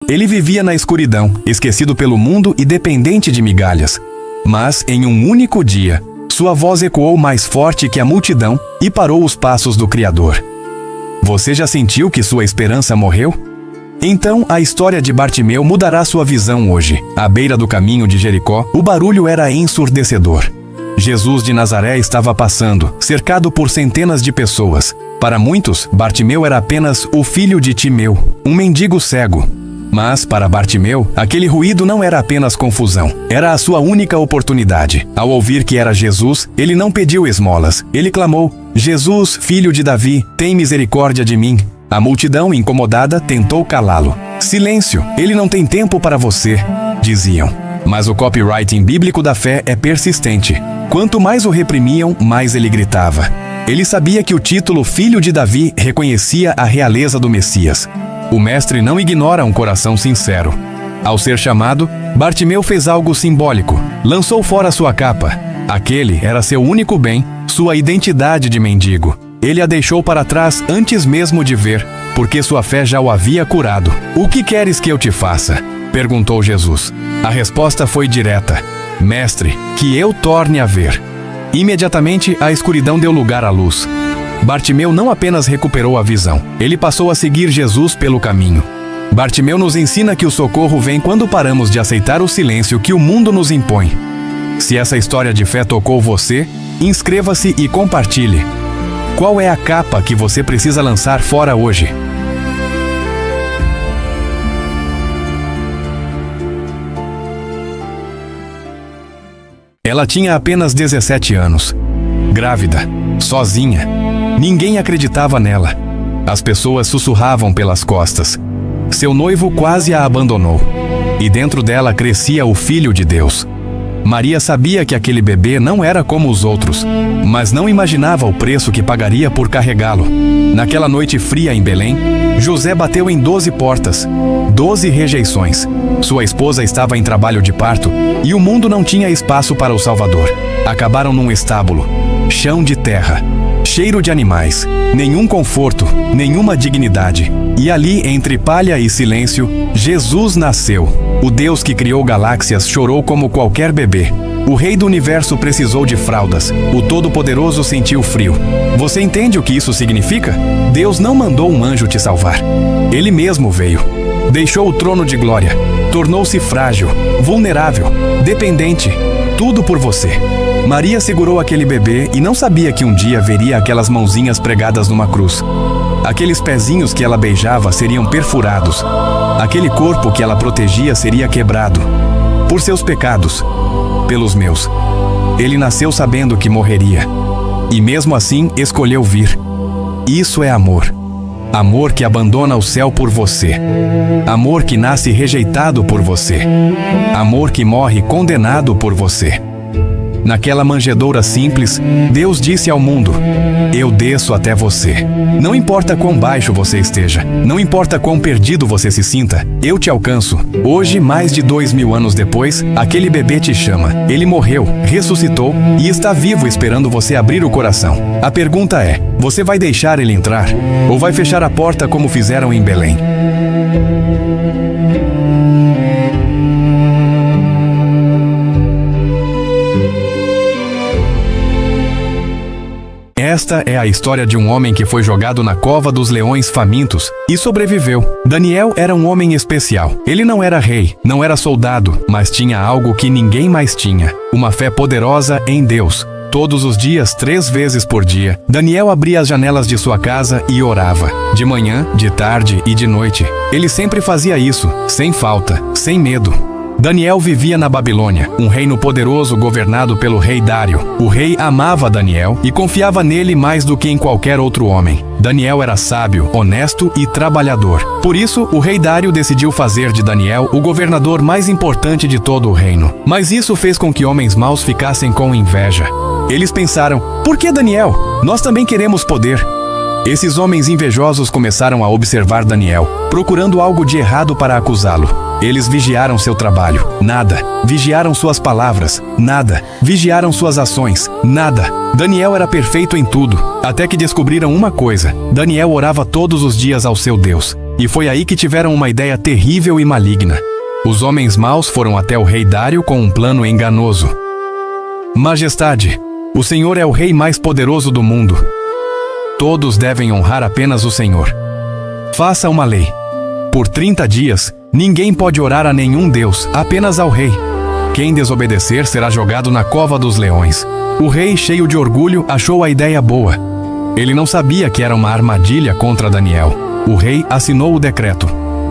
Ele vivia na escuridão, esquecido pelo mundo e dependente de migalhas. Mas, em um único dia, sua voz ecoou mais forte que a multidão e parou os passos do Criador. Você já sentiu que sua esperança morreu? Então, a história de Bartimeu mudará sua visão hoje. À beira do caminho de Jericó, o barulho era ensurdecedor. Jesus de Nazaré estava passando, cercado por centenas de pessoas. Para muitos, Bartimeu era apenas o filho de Timeu, um mendigo cego. Mas, para Bartimeu, aquele ruído não era apenas confusão. Era a sua única oportunidade. Ao ouvir que era Jesus, ele não pediu esmolas. Ele clamou: Jesus, filho de Davi, tem misericórdia de mim. A multidão, incomodada, tentou calá-lo. Silêncio, ele não tem tempo para você, diziam. Mas o copywriting bíblico da fé é persistente. Quanto mais o reprimiam, mais ele gritava. Ele sabia que o título Filho de Davi reconhecia a realeza do Messias. O mestre não ignora um coração sincero. Ao ser chamado, Bartimeu fez algo simbólico. Lançou fora sua capa. Aquele era seu único bem, sua identidade de mendigo. Ele a deixou para trás antes mesmo de ver, porque sua fé já o havia curado. O que queres que eu te faça? Perguntou Jesus. A resposta foi direta: Mestre, que eu torne a ver. Imediatamente, a escuridão deu lugar à luz. Bartimeu não apenas recuperou a visão, ele passou a seguir Jesus pelo caminho. Bartimeu nos ensina que o socorro vem quando paramos de aceitar o silêncio que o mundo nos impõe. Se essa história de fé tocou você, inscreva-se e compartilhe. Qual é a capa que você precisa lançar fora hoje? Ela tinha apenas 17 anos. Grávida, sozinha. Ninguém acreditava nela. As pessoas sussurravam pelas costas. Seu noivo quase a abandonou. E dentro dela crescia o Filho de Deus. Maria sabia que aquele bebê não era como os outros, mas não imaginava o preço que pagaria por carregá-lo. Naquela noite fria em Belém, José bateu em 12 portas, 12 rejeições. Sua esposa estava em trabalho de parto e o mundo não tinha espaço para o Salvador. Acabaram num estábulo, chão de terra, cheiro de animais, nenhum conforto, nenhuma dignidade. E ali, entre palha e silêncio, Jesus nasceu. O Deus que criou galáxias chorou como qualquer bebê. O Rei do Universo precisou de fraldas. O Todo-Poderoso sentiu frio. Você entende o que isso significa? Deus não mandou um anjo te salvar. Ele mesmo veio. Deixou o trono de glória. Tornou-se frágil, vulnerável, dependente. Tudo por você. Maria segurou aquele bebê e não sabia que um dia veria aquelas mãozinhas pregadas numa cruz. Aqueles pezinhos que ela beijava seriam perfurados. Aquele corpo que ela protegia seria quebrado. Por seus pecados, pelos meus. Ele nasceu sabendo que morreria. E mesmo assim escolheu vir. Isso é amor. Amor que abandona o céu por você. Amor que nasce rejeitado por você. Amor que morre condenado por você. Naquela manjedoura simples, Deus disse ao mundo: eu desço até você. Não importa quão baixo você esteja, não importa quão perdido você se sinta, eu te alcanço. Hoje, mais de 2000 anos depois, aquele bebê te chama. Ele morreu, ressuscitou e está vivo esperando você abrir o coração. A pergunta é: você vai deixar ele entrar? Ou vai fechar a porta como fizeram em Belém? Esta é a história de um homem que foi jogado na cova dos leões famintos e sobreviveu. Daniel era um homem especial. Ele não era rei, não era soldado, mas tinha algo que ninguém mais tinha: uma fé poderosa em Deus. Todos os dias, 3 vezes por dia, Daniel abria as janelas de sua casa e orava. De manhã, de tarde e de noite. Ele sempre fazia isso, sem falta, sem medo. Daniel vivia na Babilônia, um reino poderoso governado pelo rei Dário. O rei amava Daniel e confiava nele mais do que em qualquer outro homem. Daniel era sábio, honesto e trabalhador. Por isso, o rei Dário decidiu fazer de Daniel o governador mais importante de todo o reino. Mas isso fez com que homens maus ficassem com inveja. Eles pensaram: por que Daniel? Nós também queremos poder. Esses homens invejosos começaram a observar Daniel, procurando algo de errado para acusá-lo. Eles vigiaram seu trabalho, nada. Vigiaram suas palavras, nada. Vigiaram suas ações, nada. Daniel era perfeito em tudo, até que descobriram uma coisa: Daniel orava todos os dias ao seu Deus. E foi aí que tiveram uma ideia terrível e maligna. Os homens maus foram até o rei Dário com um plano enganoso. Majestade, o Senhor é o rei mais poderoso do mundo. Todos devem honrar apenas o Senhor. Faça uma lei. Por 30 dias, ninguém pode orar a nenhum deus, apenas ao rei. Quem desobedecer será jogado na cova dos leões. O rei, cheio de orgulho, achou a ideia boa. Ele não sabia que era uma armadilha contra Daniel. O rei assinou o decreto.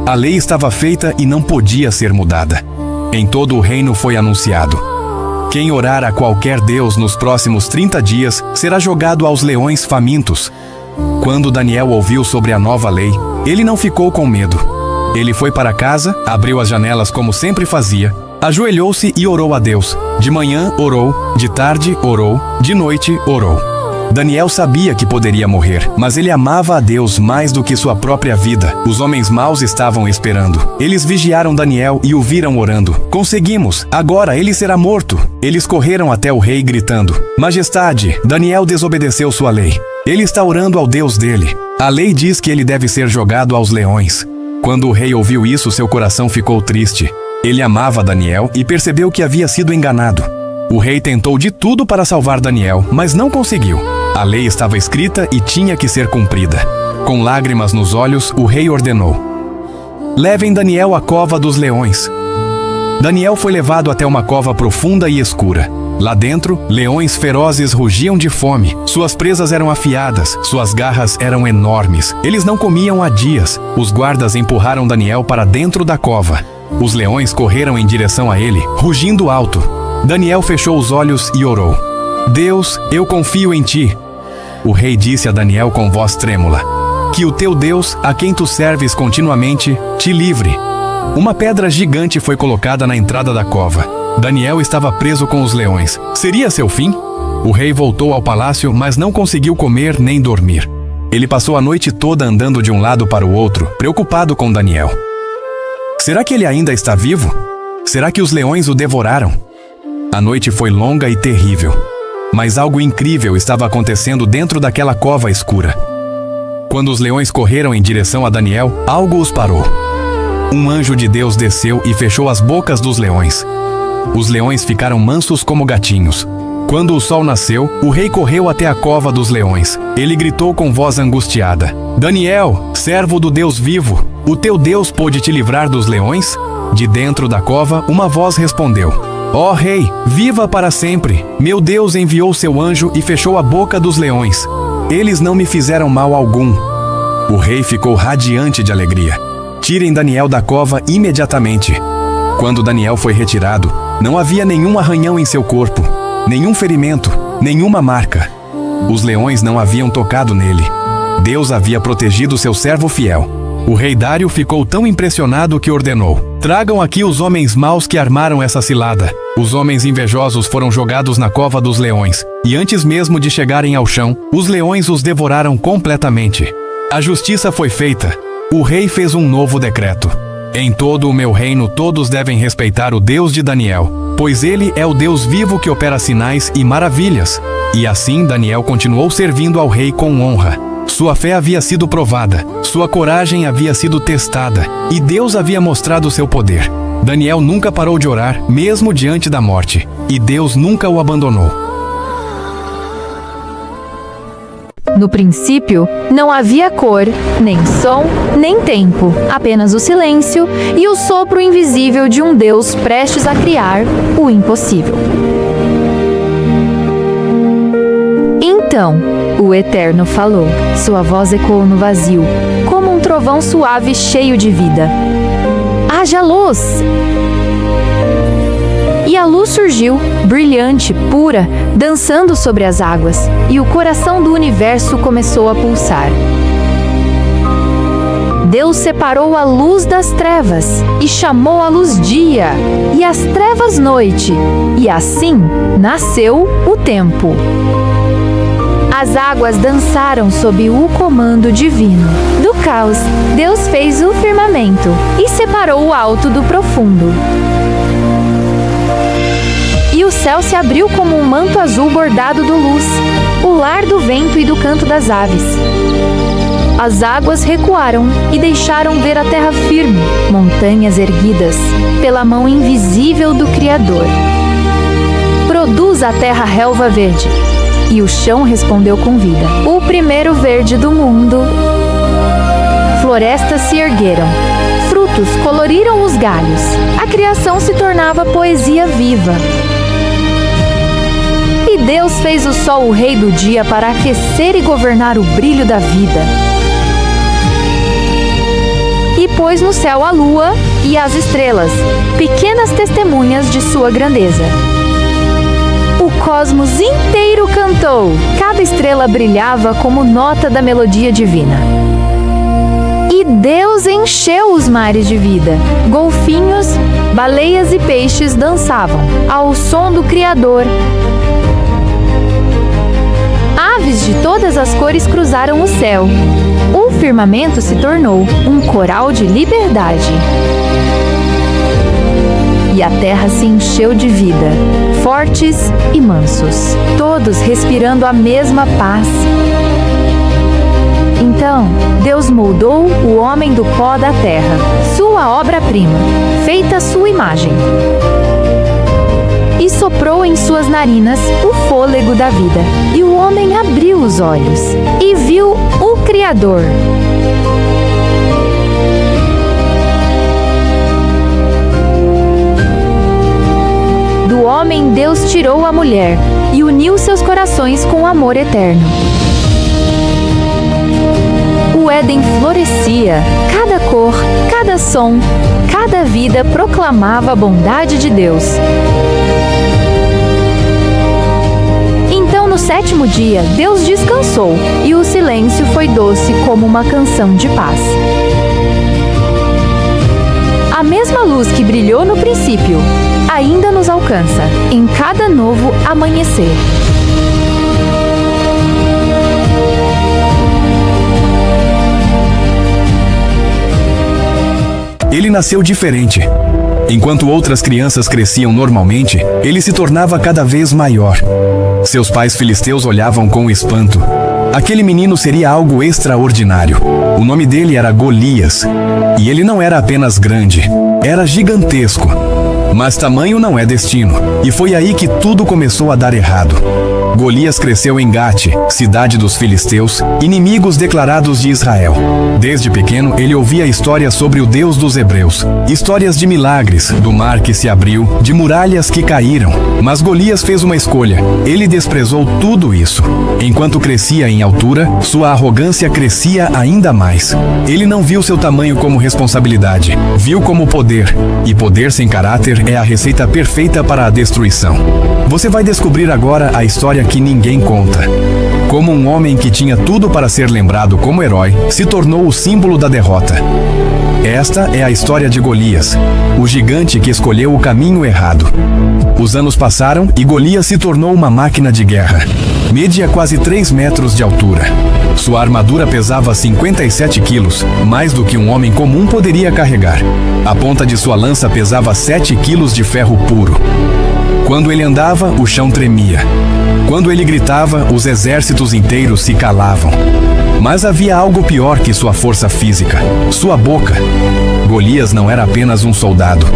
A lei estava feita e não podia ser mudada. Em todo o reino foi anunciado: quem orar a qualquer deus nos próximos 30 dias será jogado aos leões famintos. Quando Daniel ouviu sobre a nova lei, ele não ficou com medo. Ele foi para casa, abriu as janelas como sempre fazia, ajoelhou-se e orou a Deus. De manhã orou, de tarde orou, de noite orou. Daniel sabia que poderia morrer, mas ele amava a Deus mais do que sua própria vida. Os homens maus estavam esperando. Eles vigiaram Daniel e o viram orando. Conseguimos! Agora ele será morto! Eles correram até o rei gritando: Majestade, Daniel desobedeceu sua lei. Ele está orando ao Deus dele. A lei diz que ele deve ser jogado aos leões. Quando o rei ouviu isso, seu coração ficou triste. Ele amava Daniel e percebeu que havia sido enganado. O rei tentou de tudo para salvar Daniel, mas não conseguiu. A lei estava escrita e tinha que ser cumprida. Com lágrimas nos olhos, o rei ordenou: levem Daniel à cova dos leões. Daniel foi levado até uma cova profunda e escura. Lá dentro, leões ferozes rugiam de fome. Suas presas eram afiadas, suas garras eram enormes. Eles não comiam há dias. Os guardas empurraram Daniel para dentro da cova. Os leões correram em direção a ele, rugindo alto. Daniel fechou os olhos e orou: Deus, eu confio em ti. O rei disse a Daniel com voz trêmula: que o teu Deus, a quem tu serves continuamente, te livre. Uma pedra gigante foi colocada na entrada da cova. Daniel estava preso com os leões. Seria seu fim? O rei voltou ao palácio, mas não conseguiu comer nem dormir. Ele passou a noite toda andando de um lado para o outro, preocupado com Daniel. Será que ele ainda está vivo? Será que os leões o devoraram? A noite foi longa e terrível. Mas algo incrível estava acontecendo dentro daquela cova escura. Quando os leões correram em direção a Daniel, algo os parou. Um anjo de Deus desceu e fechou as bocas dos leões. Os leões ficaram mansos como gatinhos. Quando o sol nasceu, o rei correu até a cova dos leões. Ele gritou com voz angustiada: Daniel, servo do Deus vivo, o teu Deus pôde te livrar dos leões? De dentro da cova, uma voz respondeu: Ó rei, viva para sempre! Meu Deus enviou seu anjo e fechou a boca dos leões. Eles não me fizeram mal algum. O rei ficou radiante de alegria. Tirem Daniel da cova imediatamente. Quando Daniel foi retirado, não havia nenhum arranhão em seu corpo, nenhum ferimento, nenhuma marca. Os leões não haviam tocado nele. Deus havia protegido seu servo fiel. O rei Dário ficou tão impressionado que ordenou: tragam aqui os homens maus que armaram essa cilada. Os homens invejosos foram jogados na cova dos leões, e antes mesmo de chegarem ao chão, os leões os devoraram completamente. A justiça foi feita. O rei fez um novo decreto: em todo o meu reino todos devem respeitar o Deus de Daniel, pois ele é o Deus vivo que opera sinais e maravilhas. E assim Daniel continuou servindo ao rei com honra. Sua fé havia sido provada, sua coragem havia sido testada, e Deus havia mostrado seu poder. Daniel nunca parou de orar, mesmo diante da morte, e Deus nunca o abandonou. No princípio, não havia cor, nem som, nem tempo, apenas o silêncio e o sopro invisível de um Deus prestes a criar o impossível. Então, o Eterno falou. Sua voz ecoou no vazio, como um trovão suave cheio de vida. Haja luz! E a luz surgiu, brilhante, pura, dançando sobre as águas, e o coração do universo começou a pulsar. Deus separou a luz das trevas, e chamou a luz dia, e as trevas noite, e assim nasceu o tempo. As águas dançaram sob o comando divino. Do caos, Deus fez o firmamento, e separou o alto do profundo. E o céu se abriu como um manto azul bordado de luz, o lar do vento e do canto das aves. As águas recuaram e deixaram ver a terra firme, montanhas erguidas pela mão invisível do Criador. Produz a terra relva verde. E o chão respondeu com vida. O primeiro verde do mundo. Florestas se ergueram. Frutos coloriram os galhos. A criação se tornava poesia viva. E Deus fez o sol o rei do dia para aquecer e governar o brilho da vida. E pôs no céu a lua e as estrelas, pequenas testemunhas de sua grandeza. O cosmos inteiro cantou. Cada estrela brilhava como nota da melodia divina. E Deus encheu os mares de vida. Golfinhos, baleias e peixes dançavam ao som do Criador. Aves de todas as cores cruzaram o céu. O firmamento se tornou um coral de liberdade. E a terra se encheu de vida, fortes e mansos, todos respirando a mesma paz. Então, Deus moldou o homem do pó da terra, sua obra-prima, feita à sua imagem. E soprou em suas narinas o fôlego da vida. E o homem abriu os olhos e viu o Criador. Do homem Deus tirou a mulher e uniu seus corações com amor eterno. O Éden florescia, cada cor, cada som, cada vida proclamava a bondade de Deus. Então, no sétimo dia, Deus descansou, e o silêncio foi doce como uma canção de paz. A mesma luz que brilhou no princípio ainda nos alcança em cada novo amanhecer. Ele nasceu diferente. Enquanto outras crianças cresciam normalmente, ele se tornava cada vez maior. Seus pais filisteus olhavam com espanto. Aquele menino seria algo extraordinário. O nome dele era Golias. E ele não era apenas grande, era gigantesco. Mas tamanho não é destino. E foi aí que tudo começou a dar errado. Golias cresceu em Gate, cidade dos filisteus, inimigos declarados de Israel. Desde pequeno, ele ouvia histórias sobre o Deus dos hebreus. Histórias de milagres, do mar que se abriu, de muralhas que caíram. Mas Golias fez uma escolha. Ele desprezou tudo isso. Enquanto crescia em altura, sua arrogância crescia ainda mais. Ele não viu seu tamanho como responsabilidade. Viu como poder. E poder sem caráter é a receita perfeita para a destruição. Você vai descobrir agora a história que ninguém conta. Como um homem que tinha tudo para ser lembrado como herói, se tornou o símbolo da derrota. Esta é a história de Golias, o gigante que escolheu o caminho errado. Os anos passaram e Golias se tornou uma máquina de guerra. Media quase 3 metros de altura. Sua armadura pesava 57 quilos, mais do que um homem comum poderia carregar. A ponta de sua lança pesava 7 quilos de ferro puro. Quando ele andava, o chão tremia. Quando ele gritava, os exércitos inteiros se calavam. Mas havia algo pior que sua força física: sua boca. Golias não era apenas um soldado.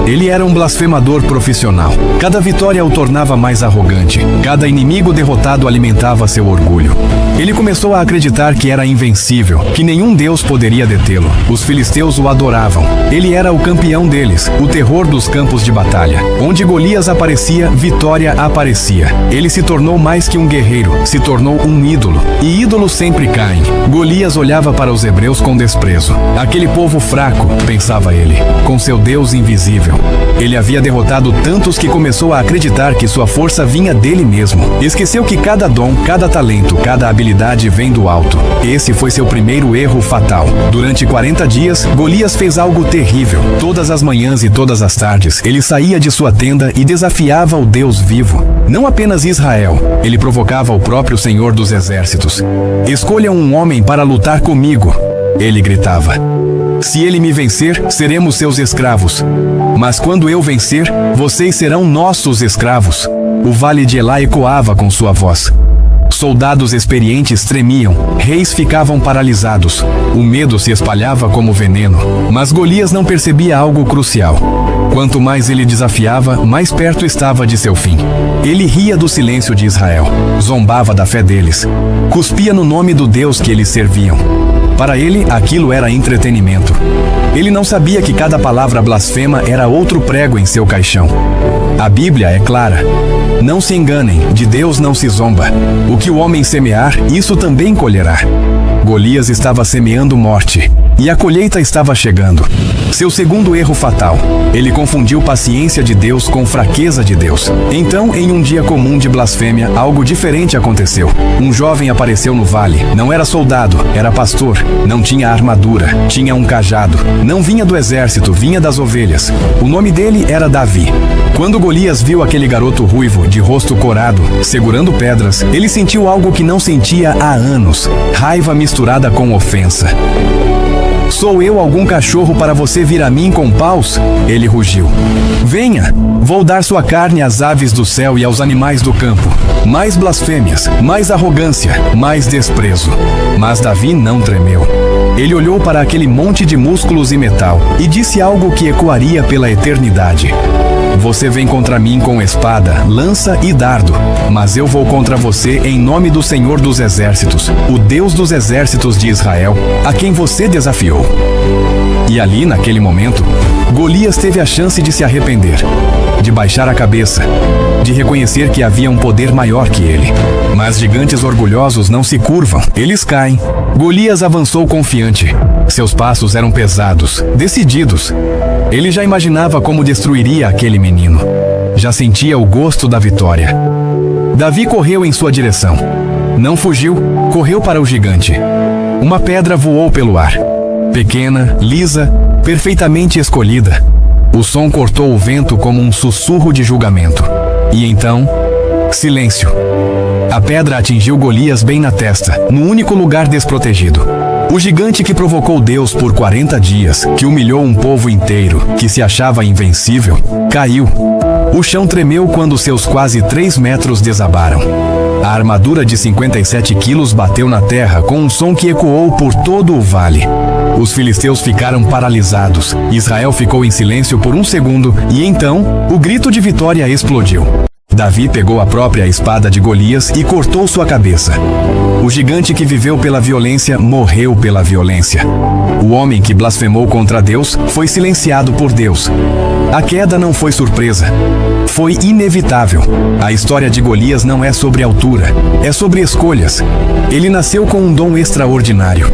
Ele era um blasfemador profissional. Cada vitória o tornava mais arrogante. Cada inimigo derrotado alimentava seu orgulho. Ele começou a acreditar que era invencível, que nenhum deus poderia detê-lo. Os filisteus o adoravam. Ele era o campeão deles, o terror dos campos de batalha. Onde Golias aparecia, vitória aparecia. Ele se tornou mais que um guerreiro, se tornou um ídolo. E ídolos sempre caem. Golias olhava para os hebreus com desprezo. Aquele povo fraco, pensava ele, com seu Deus invisível. Ele havia derrotado tantos que começou a acreditar que sua força vinha dele mesmo. Esqueceu que cada dom, cada talento, cada habilidade vem do alto. Esse foi seu primeiro erro fatal. Durante 40 dias, Golias fez algo terrível. Todas as manhãs e todas as tardes, ele saía de sua tenda e desafiava o Deus vivo. Não apenas Israel, ele provocava o próprio Senhor dos Exércitos. Escolha um homem para lutar comigo, ele gritava. Se ele me vencer, seremos seus escravos. Mas quando eu vencer, vocês serão nossos escravos. O vale de Elá ecoava com sua voz. Soldados experientes tremiam, reis ficavam paralisados. O medo se espalhava como veneno, mas Golias não percebia algo crucial. Quanto mais ele desafiava, mais perto estava de seu fim. Ele ria do silêncio de Israel, zombava da fé deles, cuspia no nome do Deus que eles serviam. Para ele, aquilo era entretenimento. Ele não sabia que cada palavra blasfema era outro prego em seu caixão. A Bíblia é clara. Não se enganem, de Deus não se zomba. O que o homem semear, isso também colherá. Golias estava semeando morte, e a colheita estava chegando. Seu segundo erro fatal. Ele confundiu paciência de Deus com fraqueza de Deus. Então, em um dia comum de blasfêmia, algo diferente aconteceu. Um jovem apareceu no vale. Não era soldado, era pastor. Não tinha armadura, tinha um cajado. Não vinha do exército, vinha das ovelhas. O nome dele era Davi. Quando Golias viu aquele garoto ruivo, de rosto corado, segurando pedras, ele sentiu algo que não sentia há anos: raiva misturada com ofensa. Sou eu algum cachorro para você vir a mim com paus? Ele rugiu. Venha, vou dar sua carne às aves do céu e aos animais do campo. Mais blasfêmias, mais arrogância, mais desprezo. Mas Davi não tremeu. Ele olhou para aquele monte de músculos e metal e disse algo que ecoaria pela eternidade. Você vem contra mim com espada, lança e dardo, mas eu vou contra você em nome do Senhor dos Exércitos, o Deus dos exércitos de Israel, a quem você desafiou. E ali, naquele momento, Golias teve a chance de se arrepender, de baixar a cabeça, de reconhecer que havia um poder maior que ele. Mas gigantes orgulhosos não se curvam, eles caem. Golias avançou confiante. Seus passos eram pesados, decididos. Ele já imaginava como destruiria aquele menino. Já sentia o gosto da vitória. Davi correu em sua direção. Não fugiu, correu para o gigante. Uma pedra voou pelo ar. Pequena, lisa, perfeitamente escolhida. O som cortou o vento como um sussurro de julgamento. E então, silêncio. A pedra atingiu Golias bem na testa, no único lugar desprotegido. O gigante que provocou Deus por 40 dias, que humilhou um povo inteiro, que se achava invencível, caiu. O chão tremeu quando seus quase 3 metros desabaram. A armadura de 57 quilos bateu na terra com um som que ecoou por todo o vale. Os filisteus ficaram paralisados. Israel ficou em silêncio por um segundo e então, o grito de vitória explodiu. Davi pegou a própria espada de Golias e cortou sua cabeça. O gigante que viveu pela violência morreu pela violência. O homem que blasfemou contra Deus foi silenciado por Deus. A queda não foi surpresa. Foi inevitável. A história de Golias não é sobre altura, é sobre escolhas. Ele nasceu com um dom extraordinário.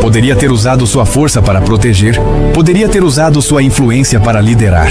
Poderia ter usado sua força para proteger, poderia ter usado sua influência para liderar,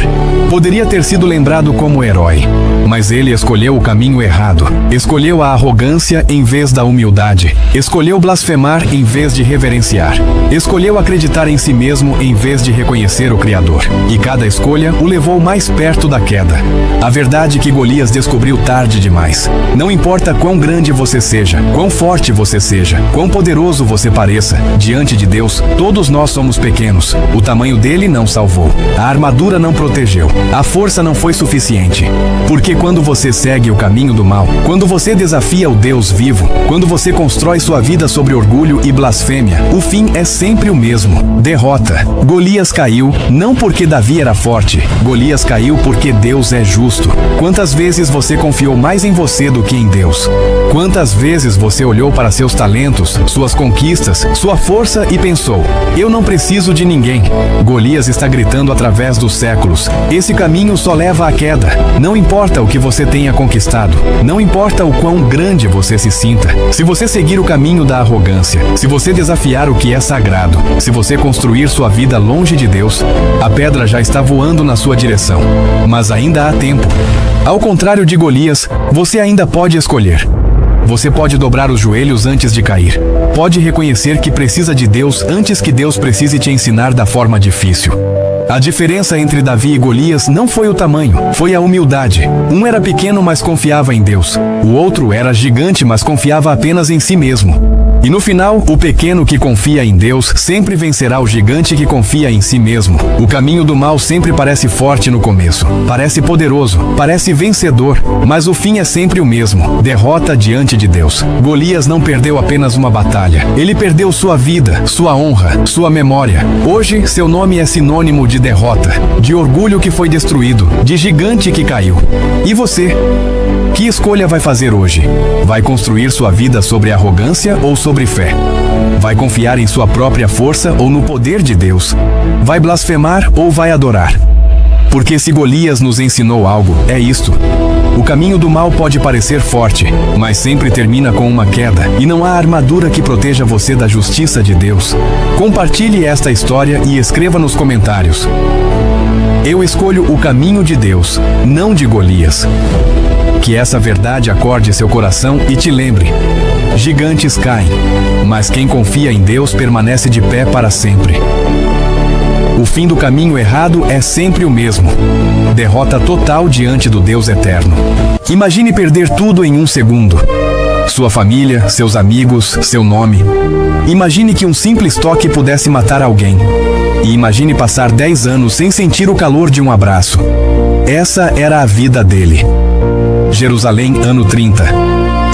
poderia ter sido lembrado como herói. Mas ele escolheu o caminho errado. Escolheu a arrogância em vez da humildade. Escolheu blasfemar em vez de reverenciar. Escolheu acreditar em si mesmo em vez de reconhecer o Criador. E cada escolha o levou mais perto da queda. A verdade que Golias descobriu tarde demais. Não importa quão grande você seja, quão forte você seja, quão poderoso você pareça, diante de Deus, todos nós somos pequenos. O tamanho dele não salvou. A armadura não protegeu. A força não foi suficiente. Porque quando você segue o caminho do mal, quando você desafia o Deus vivo, quando você constrói sua vida sobre orgulho e blasfêmia, o fim é sempre o mesmo: derrota. Golias caiu, não porque Davi era forte. Golias caiu porque Deus é justo. Quantas vezes você confiou mais em você do que em Deus? Quantas vezes você olhou para seus talentos, suas conquistas, sua força e pensou: eu não preciso de ninguém? Golias está gritando através dos séculos: esse caminho só leva à queda. Não importa o que você tenha conquistado, não importa o quão grande você se sinta, se você seguir o caminho da arrogância, se você desafiar o que é sagrado, se você construir sua vida longe de Deus, a pedra já está voando na sua direção. Mas ainda há tempo. Ao contrário de Golias, você ainda pode escolher. Você pode dobrar os joelhos antes de cair. Pode reconhecer que precisa de Deus antes que Deus precise te ensinar da forma difícil. A diferença entre Davi e Golias não foi o tamanho, foi a humildade. Um era pequeno, mas confiava em Deus. O outro era gigante, mas confiava apenas em si mesmo. E no final, o pequeno que confia em Deus sempre vencerá o gigante que confia em si mesmo. O caminho do mal sempre parece forte no começo, parece poderoso, parece vencedor, mas o fim é sempre o mesmo: derrota diante de Deus. Golias não perdeu apenas uma batalha, ele perdeu sua vida, sua honra, sua memória. Hoje, seu nome é sinônimo de derrota, de orgulho que foi destruído, de gigante que caiu. E você? Que escolha vai fazer hoje? Vai construir sua vida sobre arrogância ou sobre fé? Vai confiar em sua própria força ou no poder de Deus? Vai blasfemar ou vai adorar? Porque se Golias nos ensinou algo, é isto: o caminho do mal pode parecer forte, mas sempre termina com uma queda, e não há armadura que proteja você da justiça de Deus. Compartilhe esta história e escreva nos comentários: eu escolho o caminho de Deus, não de Golias. Que essa verdade acorde seu coração e te lembre: gigantes caem, mas quem confia em Deus permanece de pé para sempre. O fim do caminho errado é sempre o mesmo: derrota total diante do Deus eterno. Imagine perder tudo em um segundo: sua família, seus amigos, seu nome. Imagine que um simples toque pudesse matar alguém. E imagine passar 10 anos sem sentir o calor de um abraço. Essa era a vida dele. Jerusalém, ano 30.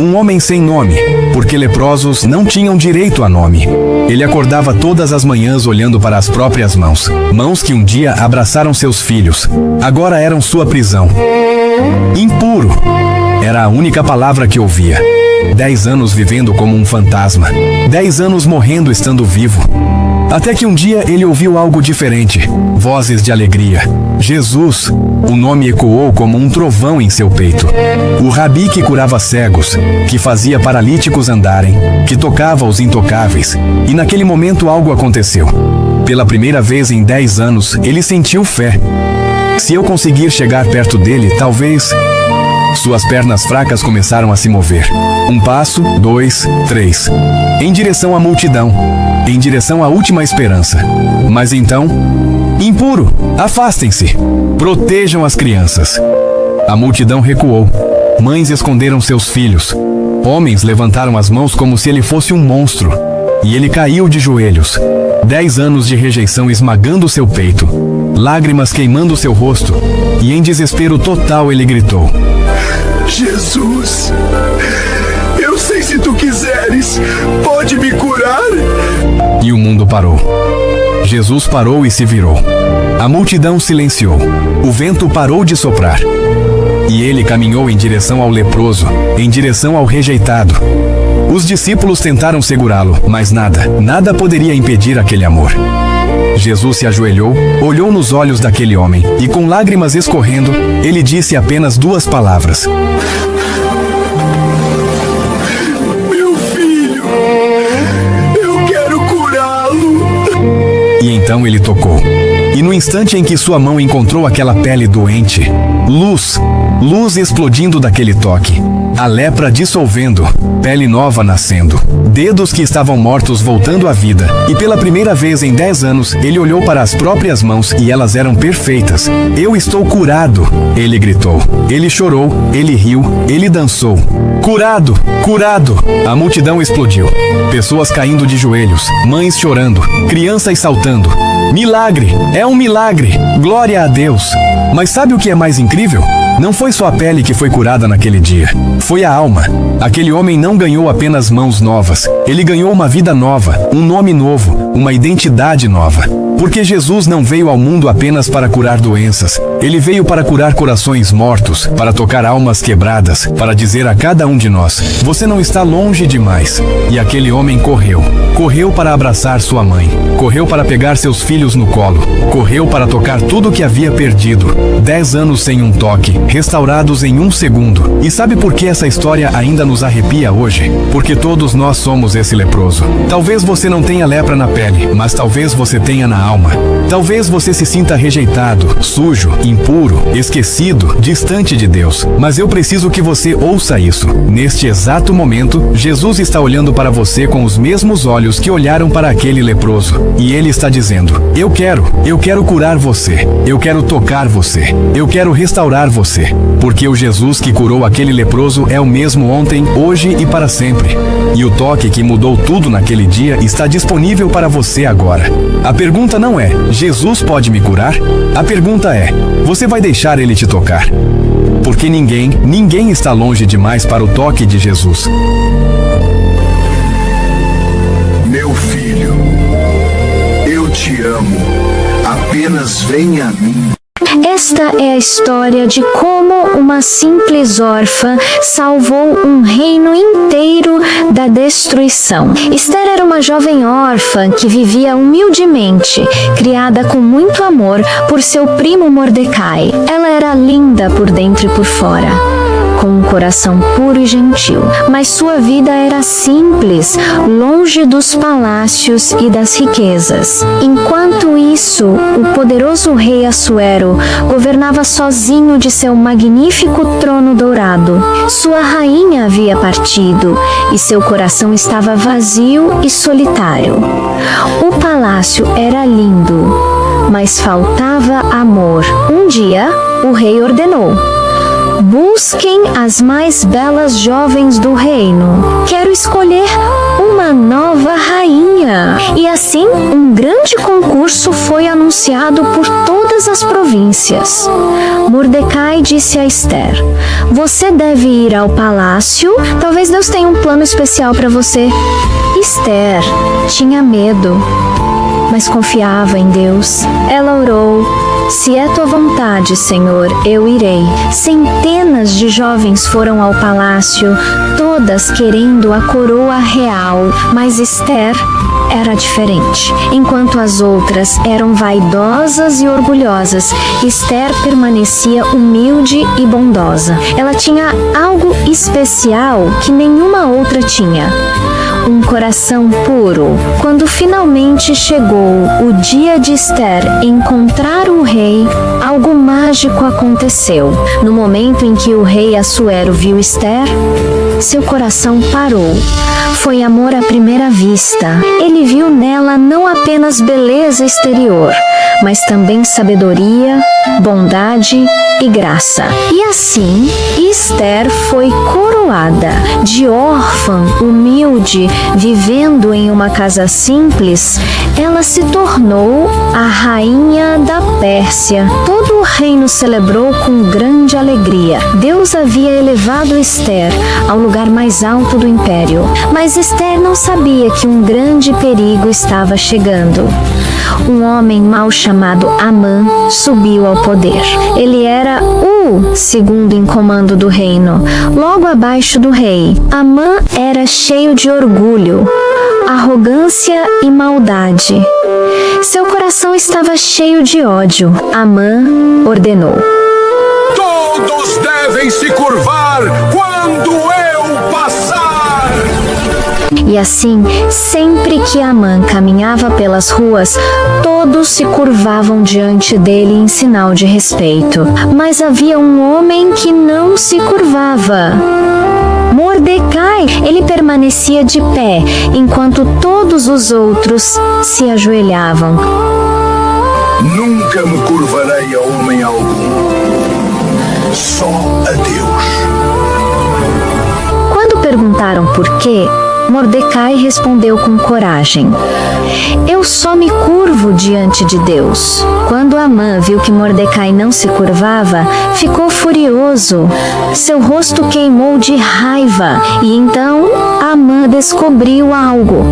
Um homem sem nome, porque leprosos não tinham direito a nome. Ele acordava todas as manhãs olhando para as próprias mãos. Mãos que um dia abraçaram seus filhos. Agora eram sua prisão. Impuro era a única palavra que ouvia. 10 anos vivendo como um fantasma. 10 anos morrendo estando vivo. Até que um dia ele ouviu algo diferente. Vozes de alegria. Jesus. O nome ecoou como um trovão em seu peito. O rabi que curava cegos, que fazia paralíticos andarem, que tocava os intocáveis. E naquele momento algo aconteceu. Pela primeira vez em 10 anos, ele sentiu fé. Se eu conseguir chegar perto dele, talvez... Suas pernas fracas começaram a se mover. 1 passo, 2, 3. Em direção à multidão. Em direção à última esperança. Mas então... Impuro! Afastem-se! Protejam as crianças! A multidão recuou. Mães esconderam seus filhos. Homens levantaram as mãos como se ele fosse um monstro. E ele caiu de joelhos. 10 anos de rejeição esmagando seu peito. Lágrimas queimando seu rosto. E em desespero total ele gritou: Jesus, eu sei se tu quiseres, pode me curar? E o mundo parou. Jesus parou e se virou. A multidão silenciou. O vento parou de soprar. E ele caminhou em direção ao leproso, em direção ao rejeitado. Os discípulos tentaram segurá-lo, mas nada poderia impedir aquele amor. Jesus se ajoelhou, olhou nos olhos daquele homem e, com lágrimas escorrendo, ele disse apenas 2 palavras: Meu filho, eu quero curá-lo. E então ele tocou. E no instante em que sua mão encontrou aquela pele doente, luz explodindo daquele toque, a lepra dissolvendo, pele nova nascendo, dedos que estavam mortos voltando à vida, e pela primeira vez em 10 anos, ele olhou para as próprias mãos e elas eram perfeitas. Eu estou curado, ele gritou. Ele chorou, ele riu, ele dançou. Curado! Curado! A multidão explodiu. Pessoas caindo de joelhos, mães chorando, crianças saltando. Milagre! É um milagre! Glória a Deus! Mas sabe o que é mais incrível? Não foi só a pele que foi curada naquele dia. Foi a alma. Aquele homem não ganhou apenas mãos novas. Ele ganhou uma vida nova, um nome novo, uma identidade nova. Porque Jesus não veio ao mundo apenas para curar doenças. Ele veio para curar corações mortos, para tocar almas quebradas, para dizer a cada um de nós: você não está longe demais. E aquele homem correu. Correu para abraçar sua mãe. Correu para pegar seus filhos no colo. Correu para tocar tudo o que havia perdido. 10 anos sem um toque, restaurados em 1 segundo. E sabe por que essa história ainda nos arrepia hoje? Porque todos nós somos esse leproso. Talvez você não tenha lepra na pele, mas talvez você tenha na alma. Talvez você se sinta rejeitado, sujo, impuro, esquecido, distante de Deus. Mas eu preciso que você ouça isso. Neste exato momento, Jesus está olhando para você com os mesmos olhos que olharam para aquele leproso. E Ele está dizendo: eu quero curar você. Eu quero tocar você. Eu quero restaurar você. Porque o Jesus que curou aquele leproso é o mesmo ontem, hoje e para sempre. E o toque que mudou tudo naquele dia está disponível para você agora. A pergunta não é: Jesus pode me curar? A pergunta é: você vai deixar Ele te tocar? Porque ninguém está longe demais para o toque de Jesus. Meu filho, eu te amo. Apenas venha a mim. Esta é a história de como uma simples órfã salvou um reino inteiro da destruição. Esther era uma jovem órfã que vivia humildemente, criada com muito amor por seu primo Mordecai. Ela era linda por dentro e por fora, com um coração puro e gentil, mas sua vida era simples, longe dos palácios e das riquezas. Enquanto isso, o poderoso rei Assuero governava sozinho de seu magnífico trono dourado. Sua rainha havia partido e seu coração estava vazio e solitário. O palácio era lindo, mas faltava amor. Um dia, o rei ordenou: busquem as mais belas jovens do reino. Quero escolher uma nova rainha. E assim, um grande concurso foi anunciado por todas as províncias. Mordecai disse a Esther: você deve ir ao palácio. Talvez Deus tenha um plano especial para você. Esther tinha medo, mas confiava em Deus. Ela orou: se é tua vontade, Senhor, eu irei. Centenas de jovens foram ao palácio, todas querendo a coroa real, mas Esther era diferente. Enquanto as outras eram vaidosas e orgulhosas, Esther permanecia humilde e bondosa. Ela tinha algo especial que nenhuma outra tinha: um coração puro. Quando finalmente chegou o dia de Esther encontrar o rei, algo mágico aconteceu. No momento em que o rei Assuero viu Esther, seu coração parou. Foi amor à primeira vista. Ele viu nela não apenas beleza exterior, mas também sabedoria, bondade e graça. E assim, Esther foi coroada. De órfã, humilde, vivendo em uma casa simples, ela se tornou a rainha da Pérsia. Todo o reino celebrou com grande alegria. Deus havia elevado Esther ao lugar mais alto do império, mas Esther não sabia que um grande perigo estava chegando. Um homem mau chamado Amã subiu ao poder. Ele era o segundo em comando do reino, logo abaixo do rei. Amã era cheio de orgulho, arrogância e maldade. Seu coração estava cheio de ódio. Amã ordenou: Todos devem se curvar quando eu passar. E assim, sempre que Amã caminhava pelas ruas, todos se curvavam diante dele em sinal de respeito. Mas havia um homem que não se curvava: Mordecai. Ele permanecia de pé, enquanto todos os outros se ajoelhavam. Nunca me curvarei a homem algum, só a Deus. Quando perguntaram por quê, Mordecai respondeu com coragem: eu só me curvo diante de Deus. Quando Amã viu que Mordecai não se curvava, ficou furioso. Seu rosto queimou de raiva, e então Amã descobriu algo.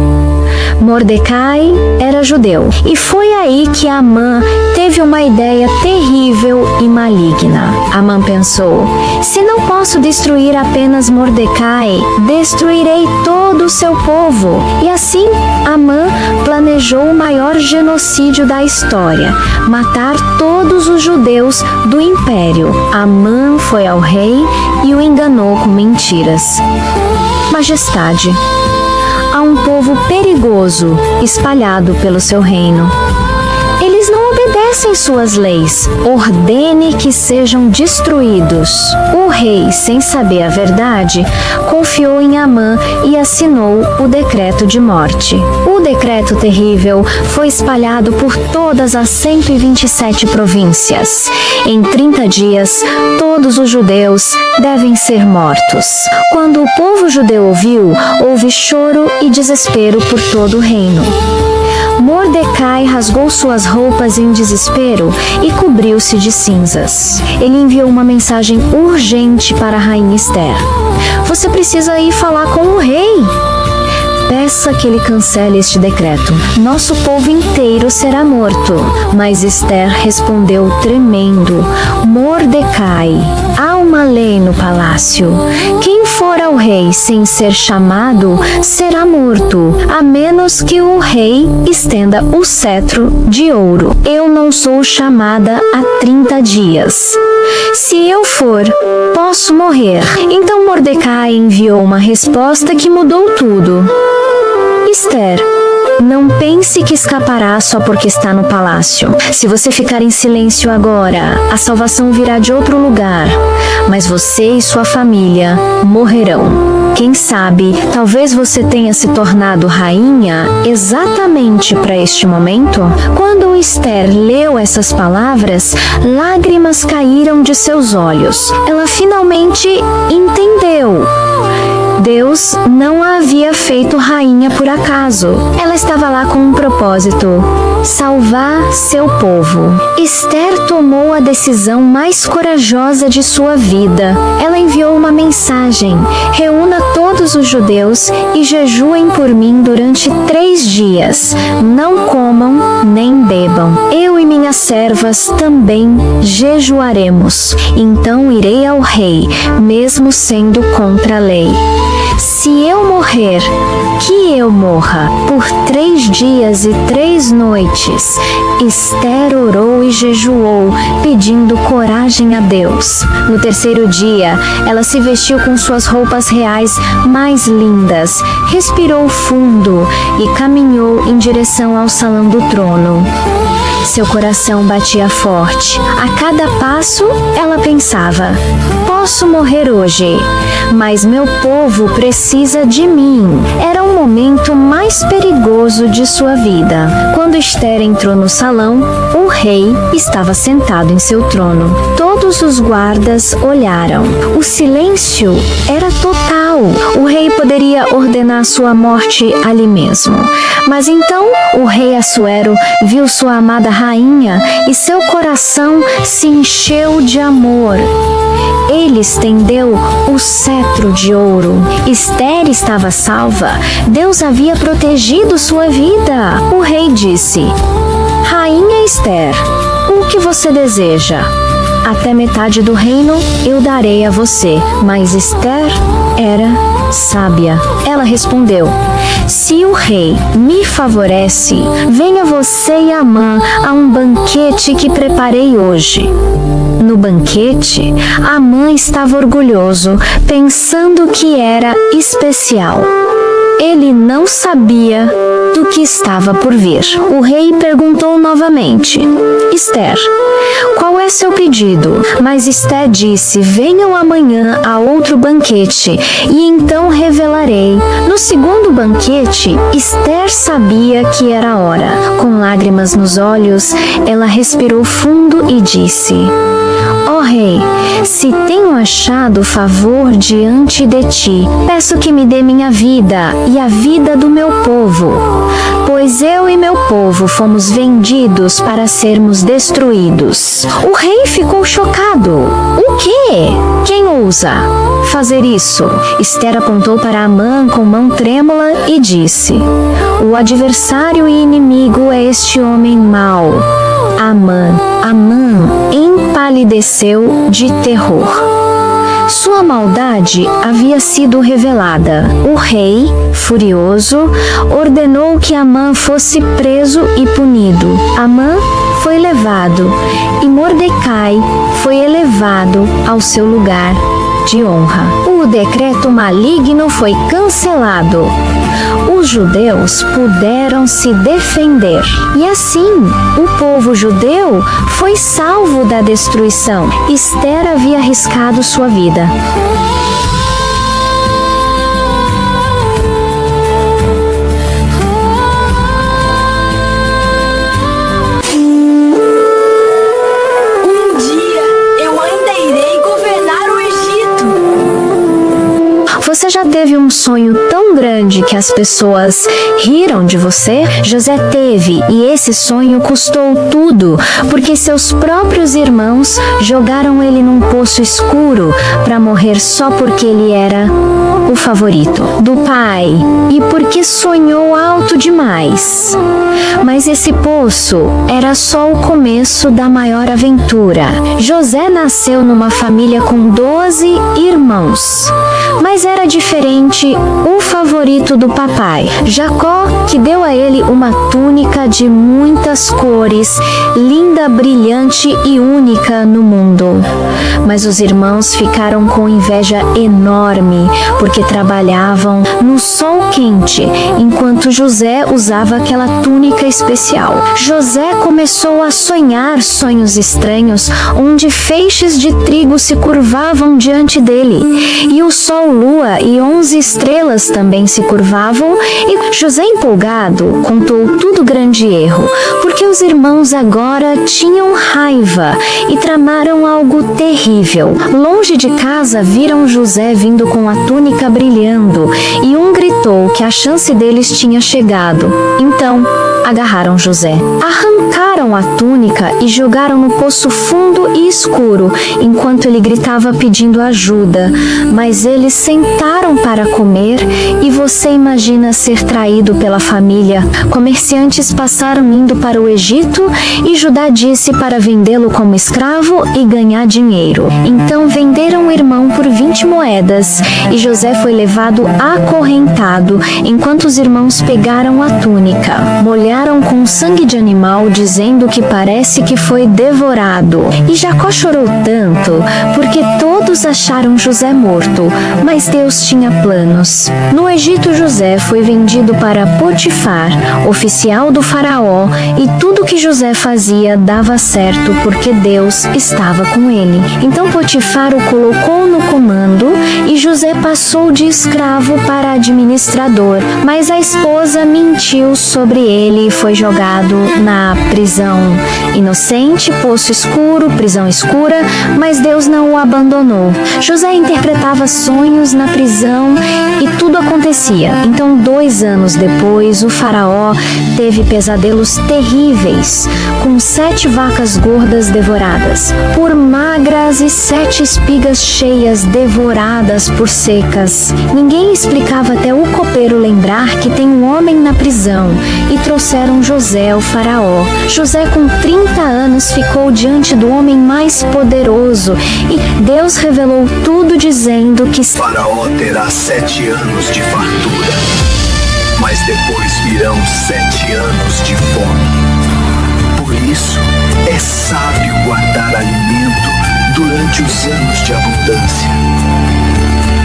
Mordecai era judeu, e foi aí que Amã teve uma ideia terrível e maligna. Amã pensou: se não posso destruir apenas Mordecai, destruirei todo o seu povo. E assim, Amã planejou o maior genocídio da história: matar todos os judeus do império. Amã foi ao rei e o enganou com mentiras. Majestade, há um povo perigoso espalhado pelo seu reino. cessem suas leis, ordene que sejam destruídos. O rei, sem saber a verdade, confiou em Amã e assinou o decreto de morte. O decreto terrível foi espalhado por todas as 127 províncias. Em 30 dias, todos os judeus devem ser mortos. Quando o povo judeu ouviu, houve choro e desespero por todo o reino. Mordecai rasgou suas roupas em desespero e cobriu-se de cinzas. Ele enviou uma mensagem urgente para a rainha Ester. Você precisa ir falar com o rei. Peça que ele cancele este decreto. Nosso povo inteiro será morto. Mas Ester respondeu tremendo: Mordecai, há uma lei no palácio. Quem for ao rei sem ser chamado será morto, a menos que o rei estenda o cetro de ouro. Eu não sou chamada há 30 dias. Se eu for, posso morrer. Então Mordecai enviou uma resposta que mudou tudo. Ester, não pense que escapará só porque está no palácio. Se você ficar em silêncio agora, a salvação virá de outro lugar. Mas você e sua família morrerão. Quem sabe, talvez você tenha se tornado rainha exatamente para este momento? Quando Ester leu essas palavras, lágrimas caíram de seus olhos. Ela finalmente entendeu. Deus não a havia feito rainha por acaso. Ela estava lá com um propósito: salvar seu povo. Ester tomou a decisão mais corajosa de sua vida. Ela enviou uma mensagem: reúna todos os judeus e jejuem por mim durante 3 dias. Não comam nem bebam. Eu e minhas servas também jejuaremos. Então irei ao rei, mesmo sendo contra a lei. Se eu morrer, que eu morra. Por 3 dias e 3 noites, Ester orou e jejuou, pedindo coragem a Deus. No 3º dia, ela se vestiu com suas roupas reais mais lindas, respirou fundo e caminhou em direção ao salão do trono. Seu coração batia forte. A cada passo, ela pensava: posso morrer hoje, mas meu povo precisa de mim. Era o momento mais perigoso de sua vida. Quando Ester entrou no salão, o rei estava sentado em seu trono. Todos os guardas olharam. O silêncio era total. O rei poderia ordenar sua morte ali mesmo. Mas então o rei Assuero viu sua amada rainha e seu coração se encheu de amor. Ele estendeu o cetro de ouro. Ester estava salva. Deus havia protegido sua vida. O rei disse: Rainha Ester, o que você deseja? Até metade do reino eu darei a você. Mas Ester era sábia. Ela respondeu: se o rei me favorece, venha você e Amã a um banquete que preparei hoje. No banquete, Amã estava orgulhoso, pensando que era especial. Ele não sabia do que estava por vir. O rei perguntou novamente: Ester, qual é seu pedido? Mas Ester disse: venham amanhã a outro banquete, e então revelarei. No segundo banquete, Ester sabia que era a hora. Com lágrimas nos olhos, ela respirou fundo e disse: ó rei, se tenho achado favor diante de ti, peço que me dê minha vida e a vida do meu povo, pois eu e meu povo fomos vendidos para sermos destruídos. O rei ficou chocado. O quê? Quem ousa fazer isso? Ester apontou para Amã com mão trêmula e disse: o adversário e inimigo é este homem mau. Amã empalideceu de terror. Sua maldade havia sido revelada. O rei, furioso, ordenou que Amã fosse preso e punido. Amã foi levado e Mordecai foi elevado ao seu lugar de honra. O decreto maligno foi cancelado. os judeus puderam se defender. E assim, o povo judeu foi salvo da destruição. Esther havia arriscado sua vida. Você já teve um sonho tão grande que as pessoas riram de você? José teve, e esse sonho custou tudo, porque seus próprios irmãos jogaram ele num poço escuro para morrer só porque ele era o favorito do pai e porque sonhou alto demais. Mas esse poço era só o começo da maior aventura. José nasceu numa família com 12 irmãos, mas era diferente o favorito do papai, Jacó, que deu a ele uma túnica de muitas cores, linda, brilhante e única no mundo. Mas os irmãos ficaram com inveja enorme, porque trabalhavam no sol quente, enquanto José usava aquela túnica especial. José começou a sonhar sonhos estranhos, onde feixes de trigo se curvavam diante dele, e o sol, lua e 11 estrelas também se curvavam, e José, empolgado, contou tudo grande erro, porque os irmãos agora tinham raiva e tramaram algo terrível. Longe de casa, viram José vindo com a túnica brilhando, e um gritou que a chance deles tinha chegado. Então, agarraram José, arrancaram a túnica e jogaram no poço fundo e escuro, enquanto ele gritava pedindo ajuda. Mas eles sentaram para comer, e você imagina ser traído pela família. Comerciantes passaram indo para o Egito, e Judá disse para vendê-lo como escravo e ganhar dinheiro. Então venderam o irmão por 20 moedas, e José foi levado acorrentado, enquanto os irmãos pegaram a túnica, molharam com sangue de animal, dizendo que parece que foi devorado. E Jacó chorou tanto, porque todos acharam José morto, mas Deus tinha planos. No Egito, José foi vendido para Potifar, oficial do faraó, e tudo que José fazia dava certo, porque Deus estava com ele. Então Potifar o colocou no comando, e José passou de escravo para administrador, mas a esposa mentiu sobre ele e foi jogado na prisão. Inocente, poço escuro, prisão escura, mas Deus não o abandonou. José interpretava sonhos na prisão e tudo acontecia. Então, 2 anos depois, o faraó teve pesadelos terríveis, com 7 vacas gordas devoradas por magras e 7 espigas cheias devoradas por secas. Ninguém explicava até o copeiro lembrar que tem um homem na prisão, e trouxeram José ao faraó. José, com 30 anos, ficou diante do homem mais poderoso, e Deus revelou tudo, dizendo que Faraó terá 7 anos de fartura, mas depois virão 7 anos de fome. Por isso, é sábio guardar alimento durante os anos de abundância.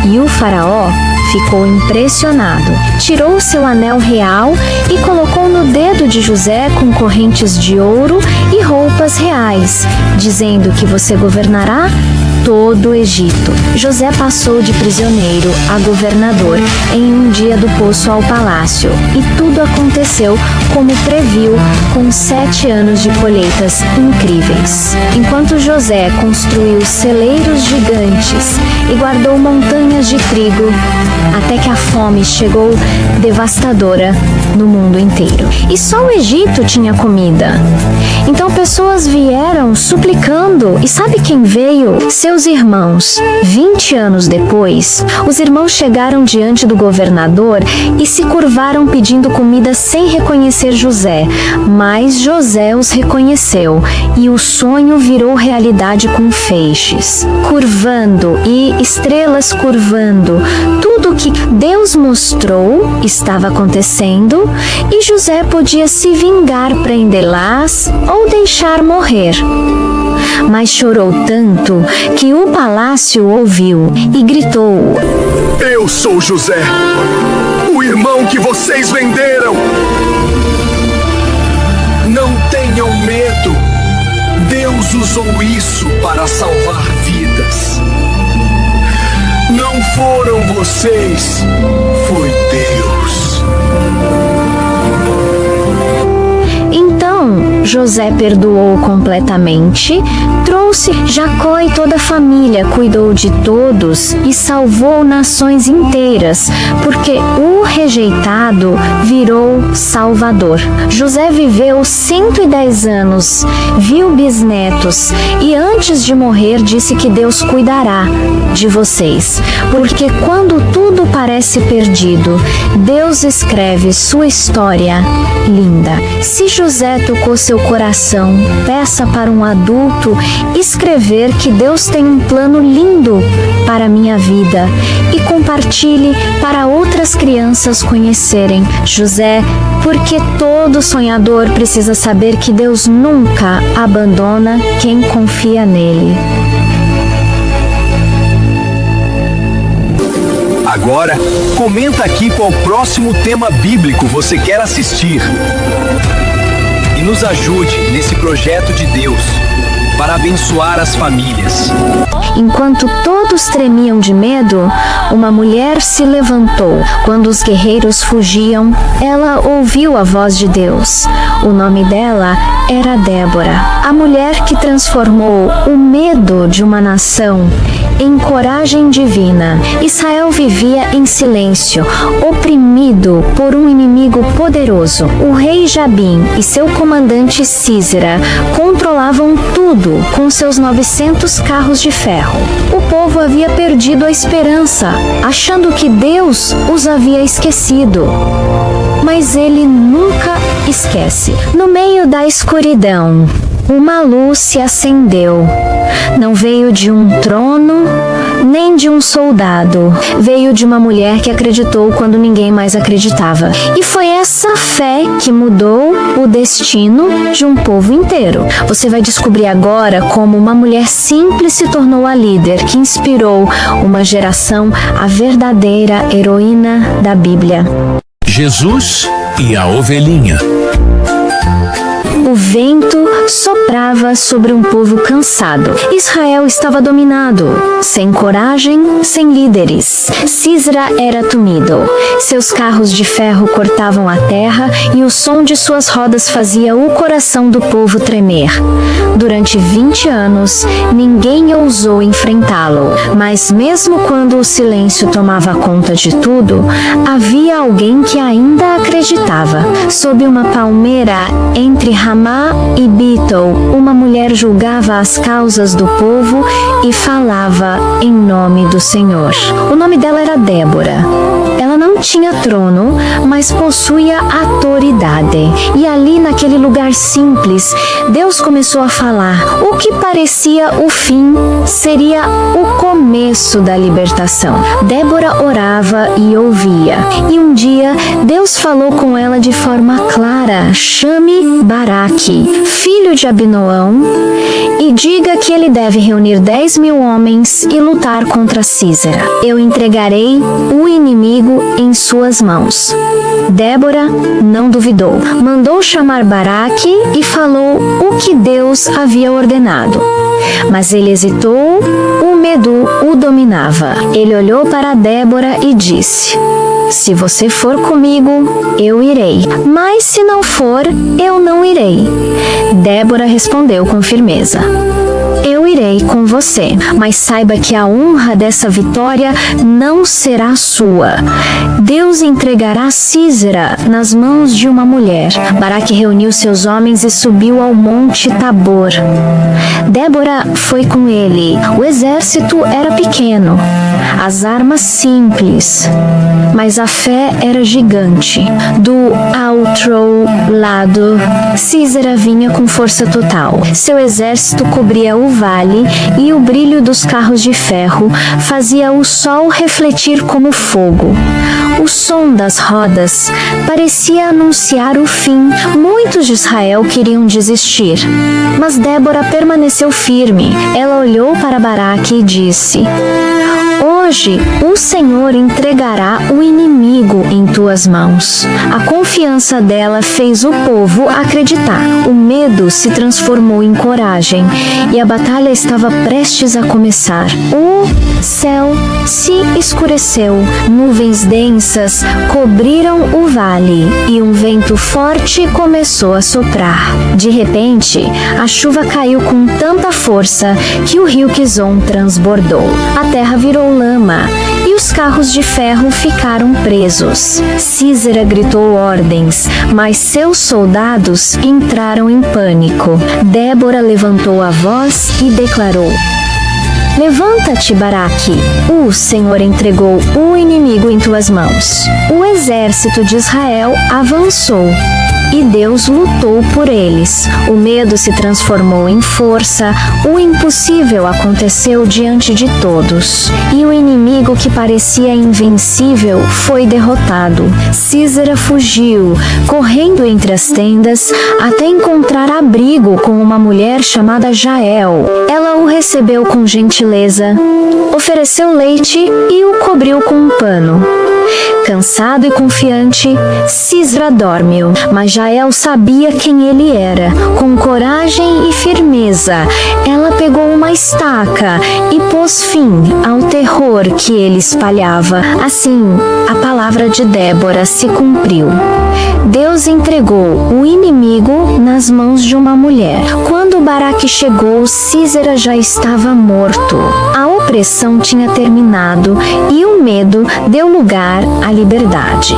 E o faraó ficou impressionado. Tirou seu anel real e colocou no dedo de José com correntes de ouro e roupas reais, dizendo que você governará todo o Egito. José passou de prisioneiro a governador em um dia do poço ao palácio, e tudo aconteceu como previu, com 7 anos de colheitas incríveis. Enquanto José construiu celeiros gigantes e guardou montanhas de trigo, até que a fome chegou devastadora no mundo inteiro. E só o Egito tinha comida. Então pessoas vieram suplicando, e sabe quem veio? Seus irmãos. 20 anos depois, os irmãos chegaram diante do governador e se curvaram pedindo comida sem reconhecer José. Mas José os reconheceu, e o sonho virou realidade com feixes curvando e estrelas curvando. Tudo o que Deus mostrou estava acontecendo, e José podia se vingar, prendê-las ou deixar morrer. Mas chorou tanto que o palácio ouviu e gritou: Eu sou José, o irmão irmão que vocês venderam. Não tenham medo. Deus usou isso para salvar vidas. Não foram vocês, foi Deus. Então José perdoou completamente, trouxe Jacó e toda a família, cuidou de todos e salvou nações inteiras, porque o rejeitado virou Salvador. José viveu 110 anos, viu bisnetos e antes de morrer disse que Deus cuidará de vocês, porque quando tudo parece perdido, Deus escreve sua história linda. Se José tocou seu coração, peça para um adulto escrever que Deus tem um plano lindo para a minha vida e compartilhe para outras crianças conhecerem José, porque todo sonhador precisa saber que Deus nunca abandona quem confia nele. Agora, comenta aqui qual próximo tema bíblico você quer assistir. E nos ajude nesse projeto de Deus para abençoar as famílias. Enquanto todos tremiam de medo, uma mulher se levantou. Quando os guerreiros fugiam, ela ouviu a voz de Deus. O nome dela era Débora, a mulher que transformou o medo de uma nação em coragem divina. Israel vivia em silêncio, oprimido por um inimigo poderoso. O rei Jabim e seu comandante Sísera controlavam tudo com seus 900 carros de ferro. O povo havia perdido a esperança, achando que Deus os havia esquecido. Mas ele nunca esquece. No meio da escuridão, uma luz se acendeu. Não veio de um trono, nem de um soldado. Veio de uma mulher que acreditou quando ninguém mais acreditava. E foi essa fé que mudou o destino de um povo inteiro. Você vai descobrir agora como uma mulher simples se tornou a líder que inspirou uma geração, a verdadeira heroína da Bíblia. Jesus e a ovelhinha. O vento soprava sobre um povo cansado. Israel estava dominado, sem coragem, sem líderes. Sísera era temido. Seus carros de ferro cortavam a terra e o som de suas rodas fazia o coração do povo tremer. Durante 20 anos, ninguém ousou enfrentá-lo. Mas mesmo quando o silêncio tomava conta de tudo, havia alguém que ainda acreditava. Sob uma palmeira entre Ramá e Betel, uma mulher julgava as causas do povo e falava em nome do Senhor. O nome dela era Débora. Ela não tinha trono, mas possuía autoridade. E ali, naquele lugar simples, Deus começou a falar. O que parecia o fim seria o começo da libertação. Débora orava e ouvia. E um dia, Deus falou com ela de forma clara: chame Baraque, filho de Abinoão, e diga que ele deve reunir 10.000 homens e lutar contra Sísera. Eu entregarei o inimigo em suas mãos. Débora não duvidou. Mandou chamar Baraque e falou o que Deus havia ordenado. Mas ele hesitou, o medo o dominava. Ele olhou para Débora e disse: se você for comigo, eu irei. Mas se não for, eu não irei. Débora respondeu com firmeza: eu irei com você, mas saiba que a honra dessa vitória não será sua. Deus entregará Sísera nas mãos de uma mulher. Baraque reuniu seus homens e subiu ao monte Tabor. Débora foi com ele. O exército era pequeno, as armas simples, mas a fé era gigante. Do outro lado, Sísera vinha com força total. Seu exército cobria o vale e o brilho dos carros de ferro fazia o sol refletir como fogo. O som das rodas parecia anunciar o fim. Muitos de Israel queriam desistir, mas Débora permaneceu firme. Ela olhou para Baraque e disse: Hoje, o Senhor entregará o inimigo em tuas mãos. A confiança dela fez o povo acreditar. O medo se transformou em coragem e a batalha estava prestes a começar. O céu se escureceu, nuvens densas cobriram o vale e um vento forte começou a soprar. De repente, a chuva caiu com tanta força que o rio Quizon transbordou. A terra virou lama e os carros de ferro ficaram presos. Sísera gritou ordens, mas seus soldados entraram em pânico. Débora levantou a voz e declarou: Levanta-te, Baraque. O Senhor entregou o inimigo em tuas mãos. O exército de Israel avançou e Deus lutou por eles. O medo se transformou em força, o impossível aconteceu diante de todos. E o inimigo que parecia invencível foi derrotado. Sísera fugiu, correndo entre as tendas, até encontrar abrigo com uma mulher chamada Jael. Ela o recebeu com gentileza, ofereceu leite e o cobriu com um pano. Cansado e confiante, Sísera dormiu, mas Jael sabia quem ele era. Com coragem e firmeza, ela pegou uma estaca e pôs fim ao terror que ele espalhava. Assim, a palavra de Débora se cumpriu. Deus entregou o inimigo nas mãos de uma mulher. Quando Baraque chegou, Sísera já estava morto. A opressão tinha terminado e o medo deu lugar à liberdade.